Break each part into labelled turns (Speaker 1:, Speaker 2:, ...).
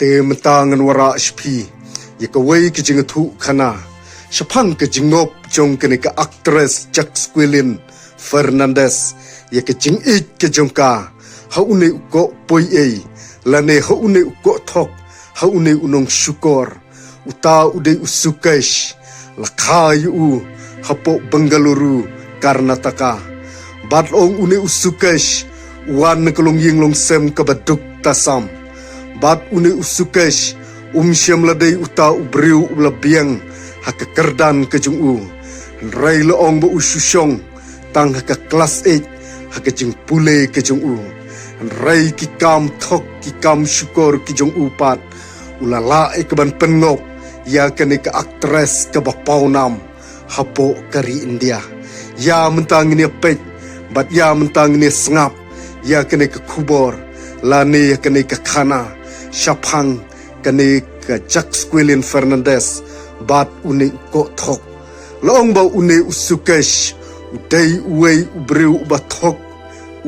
Speaker 1: te mentangan wara shpi ye ka wei ke jing thu khana shapang ke jingop jong ke ka actress Jack Squilin Fernandez ye ke jing ik ke jong ka ha une ko poi ei lane ha une ko thok ha une unong syukor uta ude usukesh lakai u hapo Bengaluru Karnataka bat ong une usukesh wan kelong ying long sem kabaduk tasam bat une usukesh syam ladai uta ubriu ulabiang hakakerdan kejung u rai loong ba ususyong tang haka kelas 8 haka jing pule kejung u rai kikam thok kikam syukur kejung u pat ulala ikaban pengop ya kene ka aktres ka bapaunam hapo kari India ya mentang ini pek bat ya mentang ini sengap ya kene ka kubor lane ya kene ka khana syapang kene ka Jack Squilin Fernandez bat une ko thok long ba une usukesh udai uwei ubreu uba thok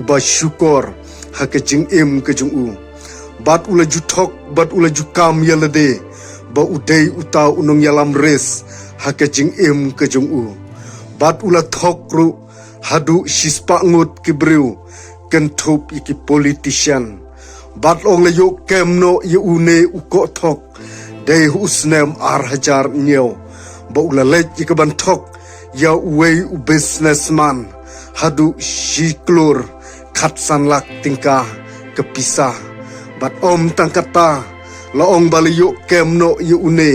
Speaker 1: uba syukur hakajing im kejung u bat ula juthok bat ula jukam yalade ba udai uta unong yalam res hakajing im kejung u bat ula thok ru hadu shispa ngut kibreu kentup iki politician bat ong layo kemno ye une uko thok dei husnem hajar nyo ba ula lej ikaban thok ya uwei u businessman hadu shiklur khatsan lak tingkah kepisah bat om tangkata laong baliyo kemno ye une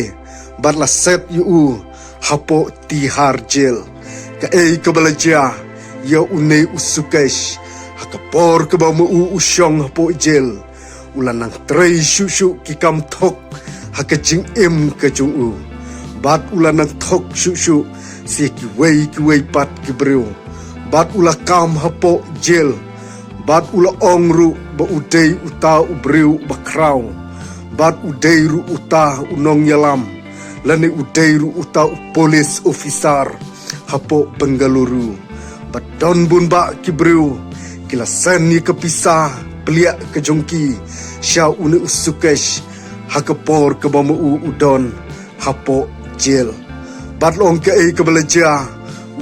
Speaker 1: bat la set yu hapo tihar jail ka ei kabalaja ya une usukesh hakapor ke ba mu usyong hapo jail ulanang trei syusyu kikam thok hakajing im kejung u bat ulanang thok syusyu si ki wei pat kibreu bat ula kam hapo jail bat ula ongru ba udei uta ubreu bakrau bat udei ru uta unong yalam lane udei ru uta polis officer hapo Bengaluru bat don bun ba kibreu kila seni kepisah peliak kejongki sya une usukesh hakapor ke bamu udon hapo jail bat long ke ei kebelaja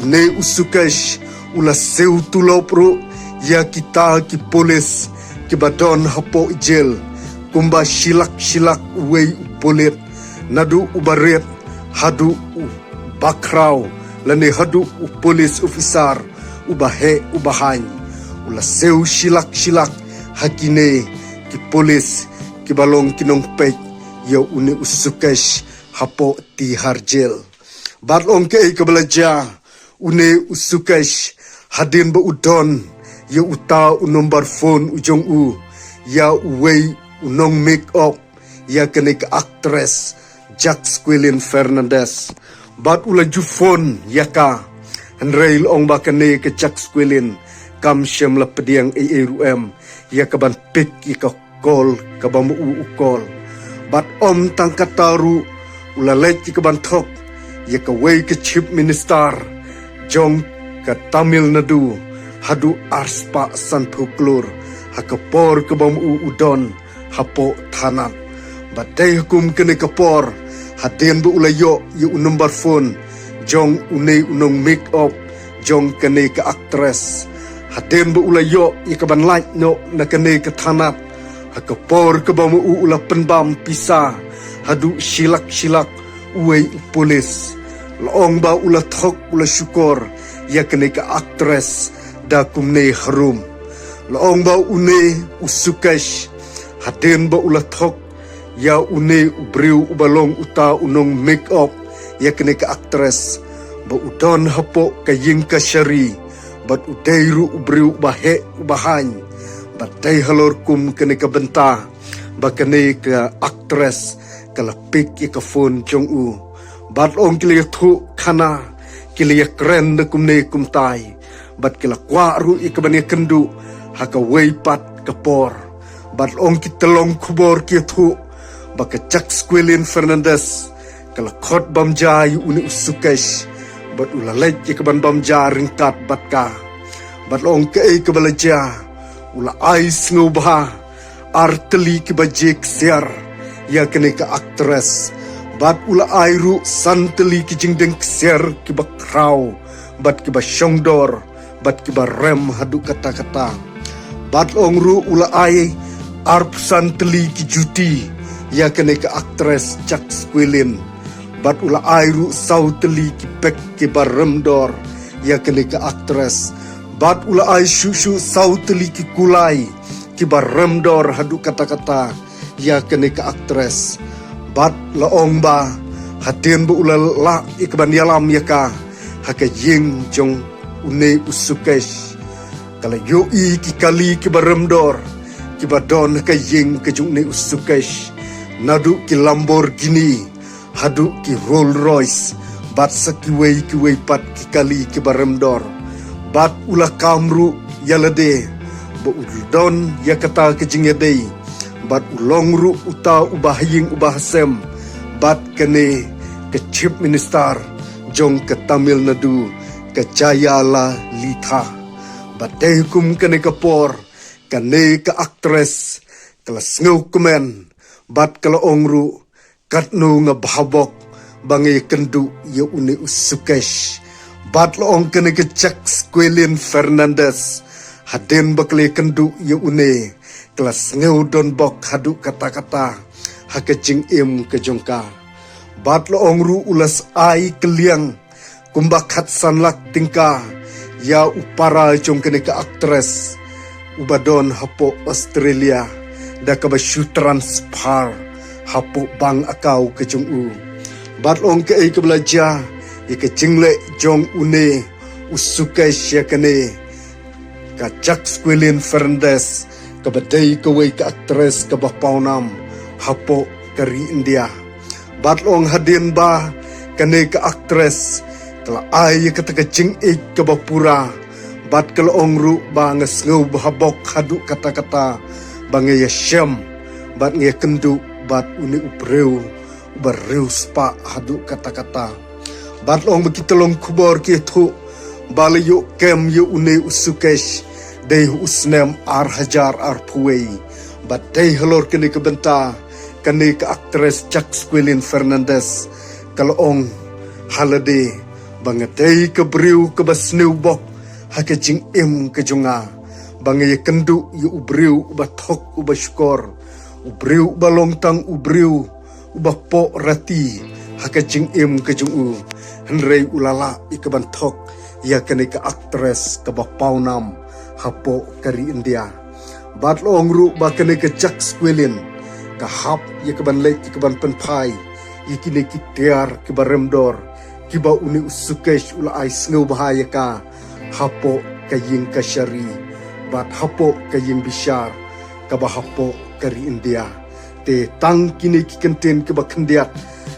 Speaker 1: une usukesh ula seu tulopro ya kita ki polis ki badon hapo jail kumba shilak wei polit nadu ubaret hadu bakrau lane hadu polis officer ubahe ubahany ula seu shilak hakine ki polis ki balong kinong pek ya une usukesh hapo tihar jail bat long ke ei kebelaja une usukesh hadin ba udon ya uta unombar phone ujong u ya uwei unong make up ya kene ka actress Jack Squilin Fernandez bat ula ju phone ya ka hanrail ong ba kene ka Jack Squilin kam syam la pediang ARUM ya ka ban pik ya ka call ka ba mu call bat om tangkataru ula lek ka ban thok ya ka wei ka chief minister jong ka Tamil Nadu hadu arspa sanpuklur hakapor ke bamu udon hapo thanat badai hukum kene kapor haden bu ulayo yu number phone jong une unong make up jong kene ka actress haden bu ulayo ikaban like no na kene ka thanat hakapor ke bamu ula penbam pisa hadu shilak uwei polis laong ba ula thok ula syukur ya kene ka actress da kumne harum laong ba une usukesh haden ba ula thok ya une ubriu ubalong uta unong make up ya kene ka actress ba udon hapo kaying ka syari bat udairu ubriu bahe ubahany batay halor kum kene ka benta ba kene ka actress kalapik ya ka phone chong u bat ong kile thu khana kile kren na kumne kumtai bat kila kwa ru ikabane kendu haka wei pat kapor bat ong kitelong kubor kitu baka Jack Squilin Fernandez kala khot bamja yu uni usukesh bat ulalej ikaban bamja ringkat batka bat ong ke kabalaja ula ais ngubha arteli kibajek siar ya kene ka aktres bat ula airu santeli ki jingdeng kser ki bakrau bat ki ba shongdor bat ki ba rem hadu kata-kata bat ongru ula ai arp santeli ki juti ya kene ka aktres Jack Squilin bat ula airu sauteli ki pek ki ba remdor ya kene ka aktres bat ula ai shushu sauteli ki kulai ki ba remdor hadu kata-kata ya kene ka aktres bat laong ba hatien bu ula la ikban yalam yaka haka ying jong une usukesh kala yo i ki kali ki baremdor ki badon haka ying ke jong ne usukesh nadu ki Lamborghini hadu ki Rolls Royce bat sakiwei ki wei pat ki kali ki baremdor bat ula kamru yalade bu udon yakata ke jingedei bat ulongru uta ubahing ubahasem bat kene ke chief minister jong ke Tamil Nadu ke Jayala Litha bat dehukum kene ke por kene ke aktres kelas ngau kemen bat kala ongru katnu ngabahabok bangai kendu ya une usukesh bat loong kene ke Jack Squilin Fernandez haden bakle kendu ya une kelas ngeu don bok hadu kata-kata hakejing im kejongka bat lo ongru ulas ai keliang kumbakat sanlak tingka ya upara jong kene ka aktres ubadon hapo Australia da ka basyu transfer hapo bang akau kejong u bat ong ke ke belajar ya kejingle jong une usukai sya kene ka Jack Squilin Fernandez kabadai kawai ka aktres ka bapaunam hapo kari India batlong hadin ba kane ka aktres kala ay kataka jing ik ka bapura bat kala ongru ba ngasngaw bahabok hadu kata-kata bangaya syam bat ngaya kendu bat uni ubreu ubareu spa hadu kata-kata batlong begitalong kubor kitu balayo kem yo uni usukesh day usnem ar hajar ar puwei bat day halor kene ke benta kene ke aktres Jack Squilin Fernandez kalong halade bangatay ke briu ke basnew bok hake jing im ke junga bangay kendu yu ubriu bathok ubaskor ubriu balongtang ubriu ubapo rati hake jing im ke jungu henrei ulala ikabanthok ya kene ke aktres ke bapaunam hapo kari India bat lo ongru ba kene ke Jack Squilin ka hap ye ke ban lek ke ban penpai ye kine ki tiar ke baremdor ki ba uni usukesh ula ai sneu bahaya ka hapo kaying kasyari bat hapo kaying bishar ka ba hapo kari India te tang kine ki kenten ke ba kendiat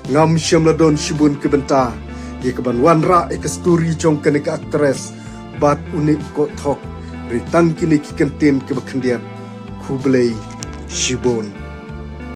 Speaker 1: ngam syam ladon shibun ke benta ye ke ban wanra e ke story jong kene ke aktres bat uni ko thok ritang kini kikantin ke bakandiat kublai shibon